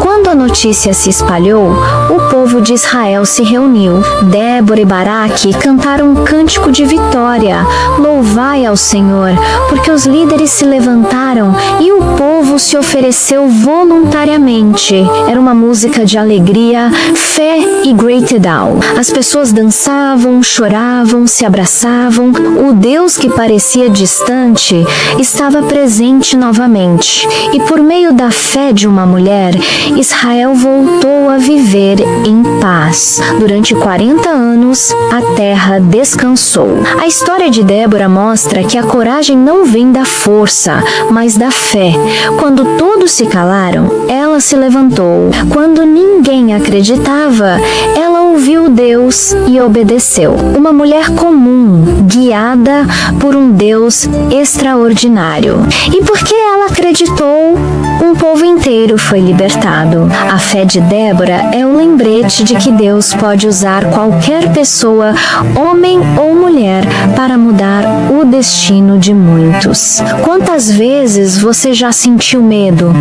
Quando a notícia se espalhou, o povo de Israel se reuniu. Débora e Baraque cantaram um cântico de vitória. Louvai ao Senhor, porque os líderes se levantaram e o povo se ofereceu voluntariamente. Era uma música de alegria, fé e gratidão. As pessoas dançavam, choravam, se abraçavam. O Deus que parecia distante estava presente novamente. E por meio da fé de uma mulher, Israel voltou a viver em paz. Durante 40 anos, a terra descansou. A história de Débora mostra que a coragem não vem da força, mas da fé. Quando todos se calaram, ela se levantou. Quando ninguém acreditava, ela ouviu Deus e obedeceu. Uma mulher comum, guiada por um Deus extraordinário. E porque ela acreditou, um povo inteiro foi libertado. A fé de Débora é o lembrete de que Deus pode usar qualquer pessoa, homem ou mulher, para mudar o destino de muitos. Quantas vezes você já sentiu medo?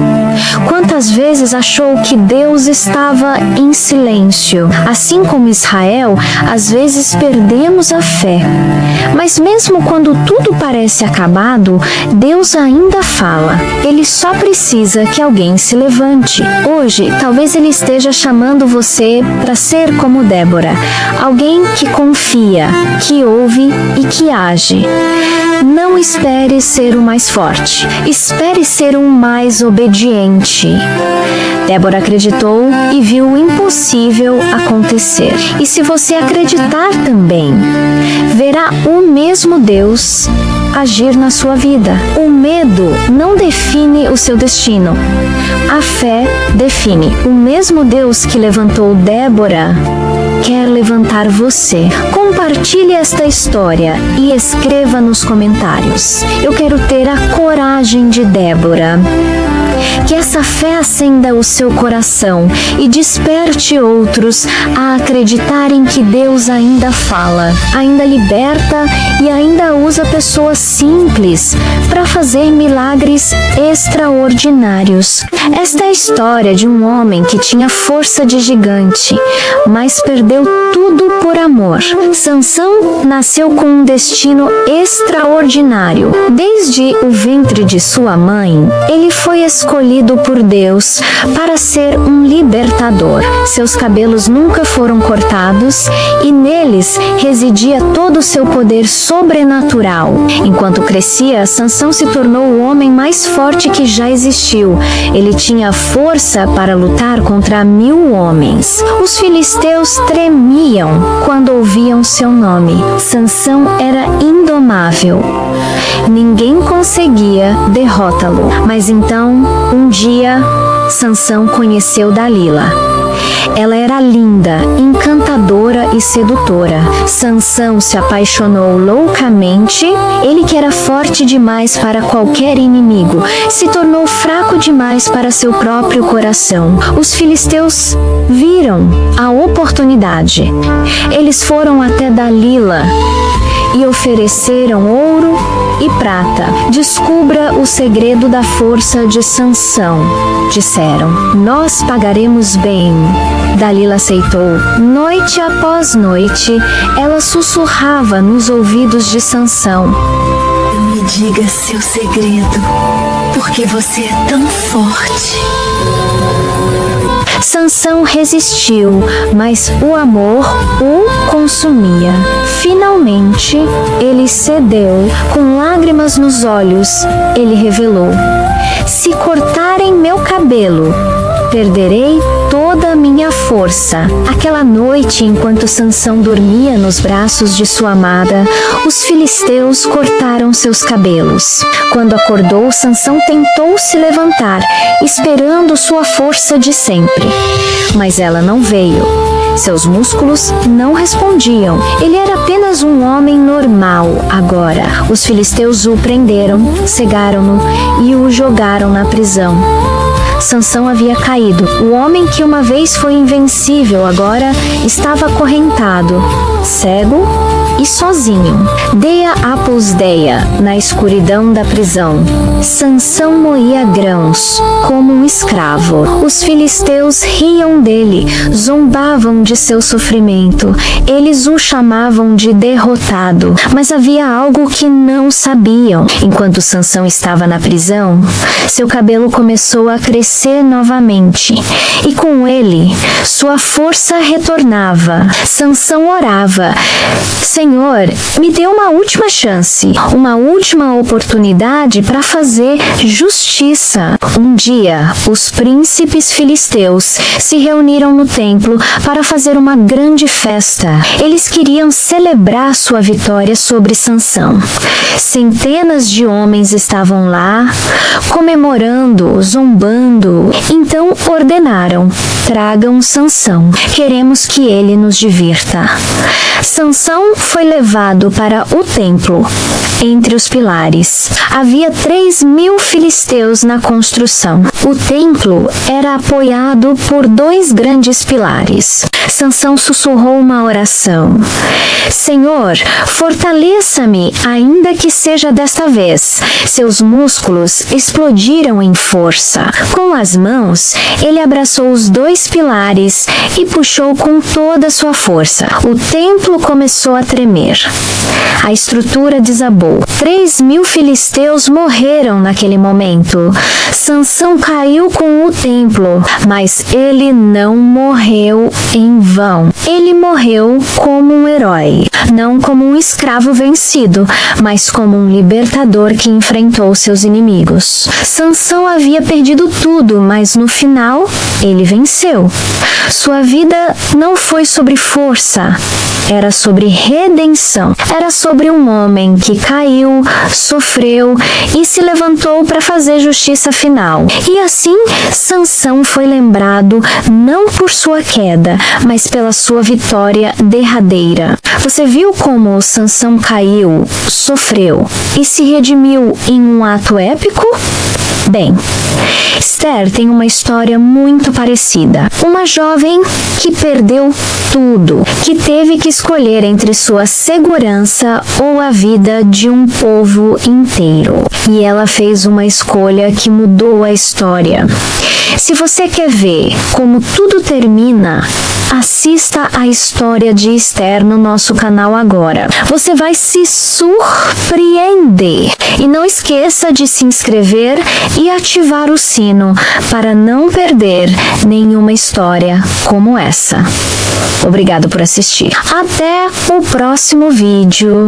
Quantas vezes achou que Deus estava em silêncio? Assim como Israel, às vezes perdemos a fé. Mas mesmo quando tudo parece acabado, Deus ainda fala. Ele só precisa que alguém se levante. Hoje, talvez Ele esteja chamando você para ser como Débora. Alguém que confia, que ouve e que age. Não espere ser o mais forte. Espere ser o mais obediente. Débora acreditou e viu o impossível acontecer. E se você acreditar também, verá o mesmo Deus agir na sua vida. O medo não define o seu destino. A fé define. O mesmo Deus que levantou Débora quer levantar você. Compartilhe esta história e escreva nos comentários. Eu quero ter a coragem de Débora. Que essa fé acenda o seu coração e desperte outros a acreditarem que Deus ainda fala, ainda liberta e ainda usa pessoas simples para fazer milagres extraordinários. Esta é a história de um homem que tinha força de gigante, mas perdeu tudo por amor. Sansão nasceu com um destino extraordinário. Desde o ventre de sua mãe, ele foi escolhido por Deus para ser um libertador. Seus cabelos nunca foram cortados e neles residia todo o seu poder sobrenatural. Enquanto crescia, Sansão se tornou o homem mais forte que já existiu. Ele tinha força para lutar contra 1000 homens. Os filisteus tremiam quando ouviam seu nome. Sansão era indomável. ninguém conseguia derrotá-lo. Mas então, um dia, Sansão conheceu Dalila. Ela era linda, encantadora e sedutora. Sansão se apaixonou loucamente. Ele, que era forte demais para qualquer inimigo, se tornou fraco demais para seu próprio coração. Os filisteus viram a oportunidade. Eles foram até Dalila e ofereceram ouro e prata. Descubra o segredo da força de Sansão, disseram. Nós pagaremos bem. Dalila aceitou. Noite após noite, ela sussurrava nos ouvidos de Sansão. Me diga seu segredo, porque você é tão forte. Sansão resistiu, mas o amor o consumia. Finalmente, ele cedeu. Com lágrimas nos olhos, ele revelou: se cortarem meu cabelo, perderei toda a minha força. Aquela noite, enquanto Sansão dormia nos braços de sua amada, os filisteus cortaram seus cabelos. Quando acordou, Sansão tentou se levantar, esperando sua força de sempre. Mas ela não veio. Seus músculos não respondiam. Ele era apenas um homem normal agora. Os filisteus o prenderam, cegaram-no e o jogaram na prisão. Sansão havia caído. O homem que uma vez foi invencível agora estava acorrentado, cego e sozinho. Deia apus deia, na escuridão da prisão. Sansão moía grãos, como um escravo. Os filisteus riam dele, zombavam de seu sofrimento. Eles o chamavam de derrotado. Mas havia algo que não sabiam. Enquanto Sansão estava na prisão, seu cabelo começou a crescer novamente. E com ele, sua força retornava. Sansão orava: Senhor, me dê uma última chance, uma última oportunidade para fazer justiça. Um dia, os príncipes filisteus se reuniram no templo para fazer uma grande festa. Eles queriam celebrar sua vitória sobre Sansão. Centenas de homens estavam lá, comemorando, zombando. Então ordenaram: tragam Sansão. Queremos que ele nos divirta. Sansão foi levado para o templo. Entre os pilares, havia 3.000 filisteus na construção. O templo era apoiado por 2 grandes pilares. Sansão sussurrou uma oração: Senhor, fortaleça-me, ainda que seja desta vez. Seus músculos explodiram em força. Com as mãos, ele abraçou os 2 pilares e puxou com toda a sua força. O templo começou a tremer. A estrutura desabou. 3.000 filisteus morreram naquele momento. Sansão caiu com o templo, mas ele não morreu em vão. Ele morreu como um herói, não como um escravo vencido, mas como um libertador que enfrentou seus inimigos. Sansão havia perdido tudo, mas no final, ele venceu. Sua vida não foi sobre força, era sobre redenção. Era sobre um homem que caiu, sofreu e se levantou para fazer justiça final. E assim, Sansão foi lembrado não por sua queda, mas pela sua vitória derradeira. Você viu como Sansão caiu, sofreu e se redimiu em um ato épico? Bem, Esther tem uma história muito parecida. Uma jovem que perdeu tudo, que teve que escolher entre sua segurança ou a vida de um povo inteiro. E ela fez uma escolha que mudou a história. Se você quer ver como tudo termina, assista a história de Esther no nosso canal agora. Você vai se surpreender. E não esqueça de se inscrever e ativar o sino para não perder nenhuma história como essa. Obrigado por assistir. Até o próximo vídeo.